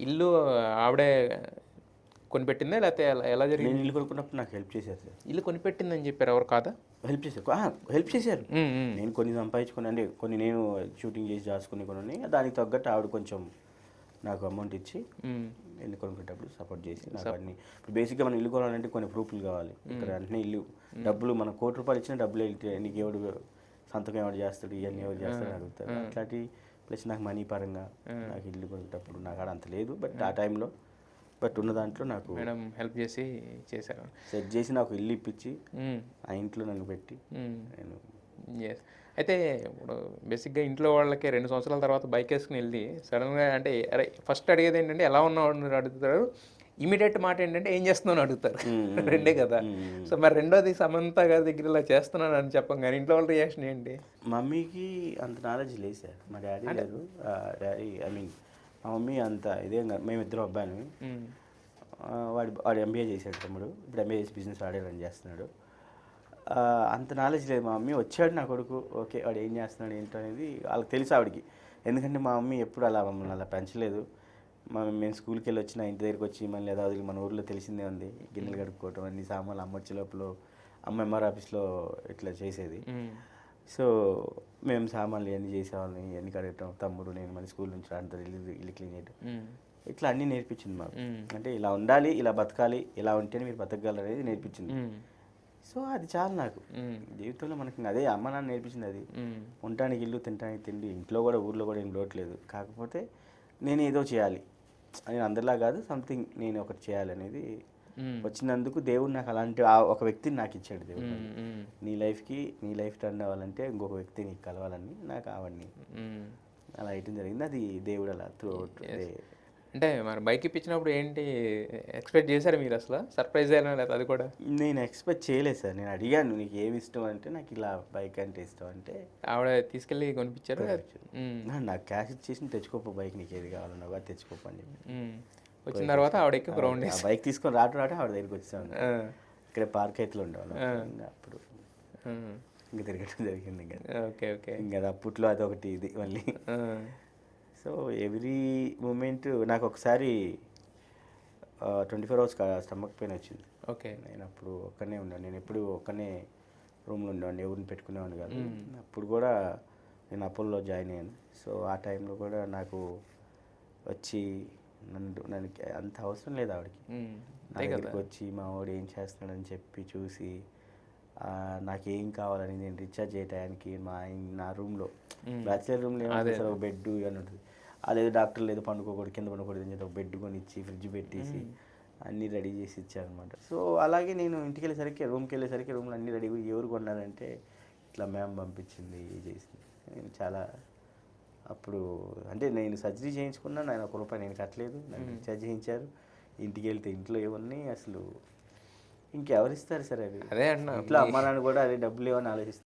ఇల్లు ఆవిడే కొనిపెట్టిందా? లేకపోతే ఎలా ఎలా నేను జరిగింది? ఇల్లు కొనుక్కున్నప్పుడు నాకు హెల్ప్ చేశారు సార్. ఇల్లు కొనిపెట్టిందని చెప్పారు, ఎవరు కాదా? హెల్ప్ చేశారు. హెల్ప్ చేశారు. హ్మ్. హ్మ్. నేను కొన్ని సంపాదించుకొని అంటే కొన్ని నేను షూటింగ్ చేసి దాచుకుని కొన్ని దానికి తగ్గట్టు ఆవిడ కొంచెం నాకు అమౌంట్ ఇచ్చి హ్మ్. ఇల్లు కొనుక్కునేటప్పుడు సపోర్ట్ చేసి నాకు అన్ని ఇప్పుడు బేసిక్గా మనం ఇల్లు కొనాలంటే కొన్ని ప్రూఫ్లు కావాలి. ఇక్కడ వెంటనే ఇల్లు డబ్బులు మనం ₹1,00,00,000 ఇచ్చిన డబ్బులు వెళ్తే నీకు ఎవడు సంతకం ఎవడు చేస్తాడు, ఇవన్నీ ఎవరు చేస్తాడని అడుగుతారు. అట్లాంటి ప్లస్ నాకు మనీ పరంగా నాకు ఇల్లు కొనేటప్పుడు నాకు ఆడ అంత లేదు. బట్ ఆ టైంలో బట్ ఉన్న దాంట్లో నాకు మేడం హెల్ప్ చేసి చేశారు. సెట్ చేసి నాకు ఇల్లు ఇప్పించి హ్మ్. ఆ ఇంట్లో నన్ను పెట్టి హ్మ్. నేను యెస్. అయితే ఇప్పుడు బేసిక్‌గా ఇంట్లో వాళ్ళకి 2 సంవత్సరాల తర్వాత బైక్ ఏసుకొని ఎళ్లి సడెన్‌గా అంటే అరే ఫస్ట్ అడిగేది ఏంటంటే ఎలా ఉన్నావు అని అడుగుతారు. ఇమ్మీడియేట్ మాట ఏంటంటే ఏం చేస్తున్నావు అని అడుగుతారు. రెండే కదా! సో మరి రెండోది సమంత గారి దగ్గర ఇలా చేస్తున్నాను అని చెప్పంగానే ఇంట్లో వాళ్ళ రియాక్షన్ ఏంటి? మమ్మీకి అంత నాలెడ్జ్ లేదు సార్. మా డాడీ లేరు. డాడీ ఐ మీన్ మా మమ్మీ అంత ఇదేం కాదు. మేమిద్దరం అబ్బాయిని. హ్మ్. వాడు వాడు ఎంబీఏ చేశాడు తమ్ముడు. ఇప్పుడు ఎంబీఏ చేసి బిజినెస్ వాడే రన్ చేస్తున్నాడు. అంత నాలెడ్జ్ లేదు. మా మమ్మీ వచ్చాడు నా కొడుకు ఓకే వాడు ఏం చేస్తున్నాడు ఏంటో అనేది వాళ్ళకి తెలుసు ఆవిడకి. ఎందుకంటే మా మమ్మీ ఎప్పుడు అలా మమ్మల్ని అలా పెంచలేదు. మేము స్కూల్కి వెళ్ళి వచ్చిన ఇంటి దగ్గరికి వచ్చి మళ్ళీ లేదా వదిలి మన ఊర్లో తెలిసిందే ఉంది గిన్నెలు కడుక్కోవటం అన్ని సామాన్లు అమ్మ వచ్చే లోపల అమ్మ ఎంఆర్ ఆఫీస్లో ఇట్లా చేసేది. సో మేము సామాన్లు ఇవన్నీ చేసేవాళ్ళని ఇవన్నీ కడగటం తమ్ముడు నేను మళ్ళీ స్కూల్ నుంచి రావడంతో ఇల్లు క్లీన్ చేయటం ఇట్లా అన్నీ నేర్పించింది మాకు. అంటే ఇలా ఉండాలి ఇలా బతకాలి ఇలా ఉంటేనే మీరు బతకగలరు అనేది నేర్పించింది. సో అది చాలు నాకు జీవితంలో మనకి అదే అమ్మ నాన్న నేర్పించింది. అది ఉండటానికి ఇల్లు తినడానికి తిండి ఇంట్లో కూడా ఊర్లో కూడా ఏం లోట్లేదు. కాకపోతే నేను ఏదో చేయాలి నేను అందరిలా కాదు సంథింగ్ నేను ఒకటి చేయాలి అనేది వచ్చినందుకు దేవుడు నాకు అలాంటి ఒక వ్యక్తిని నాకు ఇచ్చాడు. దేవుడు నీ లైఫ్ టర్న్ అవ్వాలంటే ఇంకొక వ్యక్తి నీకు కలవాలని నాకు అవన్నీ అలా అయ్యటం జరిగింది. అది దేవుడు అలా త్రూ అవుట్. అంటే మరి బైక్ ఇప్పించినప్పుడు ఏంటి ఎక్స్‌పెక్ట్ చేశారా మీరు అసలు? సర్ప్రైజ్ అయినా లేదా అది కూడా? నేను ఎక్స్పెక్ట్ చేయలేదు సార్. నేను అడిగాను నీకు ఏమి ఇష్టం అంటే నాకు ఇలా బైక్ అంటే ఇష్టం అంటే ఆవిడ తీసుకెళ్ళి కొనిపించారు. నాకు క్యాష్ ఇచ్చేసి తెచ్చుకోపో బైక్ నీకు ఏది కావాలన్నా కూడా తెచ్చుకోపో అని చెప్పి వచ్చిన తర్వాత ఆవిడ ఎక్కి గ్రౌండ్ ఆ బైక్ తీసుకొని రావటం ఆవిడ దగ్గరికి వచ్చాను. ఇక్కడ పార్క్ అయితే ఉండేవాళ్ళం. అప్పుడు ఇంకా తిరగటం జరిగింది. ఇంకా ఓకే ఓకే ఇంకా అది అప్పట్లో అదొకటి ఇది మళ్ళీ. సో ఎవ్రీ మూమెంట్ నాకు ఒకసారి 24 అవర్స్ స్టమక్ పెయిన్ వచ్చింది. ఓకే. నేను అప్పుడు ఒక్కనే ఉన్నాను. నేను ఎప్పుడు ఒక్కనే రూమ్లో ఉండేవాడిని ఎవరిని పెట్టుకునేవాడిని కాదు. అప్పుడు కూడా నేను అపోలో జాయిన్ అయ్యాను. సో ఆ టైంలో కూడా నాకు వచ్చి నన్ను అంత అవసరం లేదు ఆవిడకి. నా దగ్గరికి వచ్చి మా వాడు ఏం చేస్తున్నాడని చెప్పి చూసి నాకేం కావాలని నేను రీఛార్జ్ చేయడానికి నా రూమ్లో బ్యాచిలర్ రూమ్లో ఏమో ఒక బెడ్ అని ఉంటుంది. లేదు డాక్టర్ లేదు పండుకోకూడదు కింద పండుకోకూడదు అని చెప్పి ఒక బెడ్ కొని ఇచ్చి ఫ్రిడ్జ్ పెట్టేసి అన్నీ రెడీ చేసి ఇచ్చారనమాట. సో అలాగే నేను ఇంటికి వెళ్ళేసరికి రూమ్కి వెళ్ళేసరికి రూమ్లో అన్నీ రెడీ ఎవరు కొన్నారంటే ఇట్లా మ్యామ్ పంపించింది చేసింది. నేను చాలా అప్పుడు అంటే నేను సర్జరీ చేయించుకున్నాను. ఆయన ₹1 నేను కట్టలేదు. నన్ను రీఛార్జ్ చేయించారు. ఇంటికి వెళ్తే ఇంట్లో ఏమన్నీ అసలు ఇంకెవరిస్తారు సార్ అవి. అదే అన్నా ఇంట్లో అమ్మ నాన్న కూడా అదే డబ్బులు ఏమని ఆలోచిస్తారు.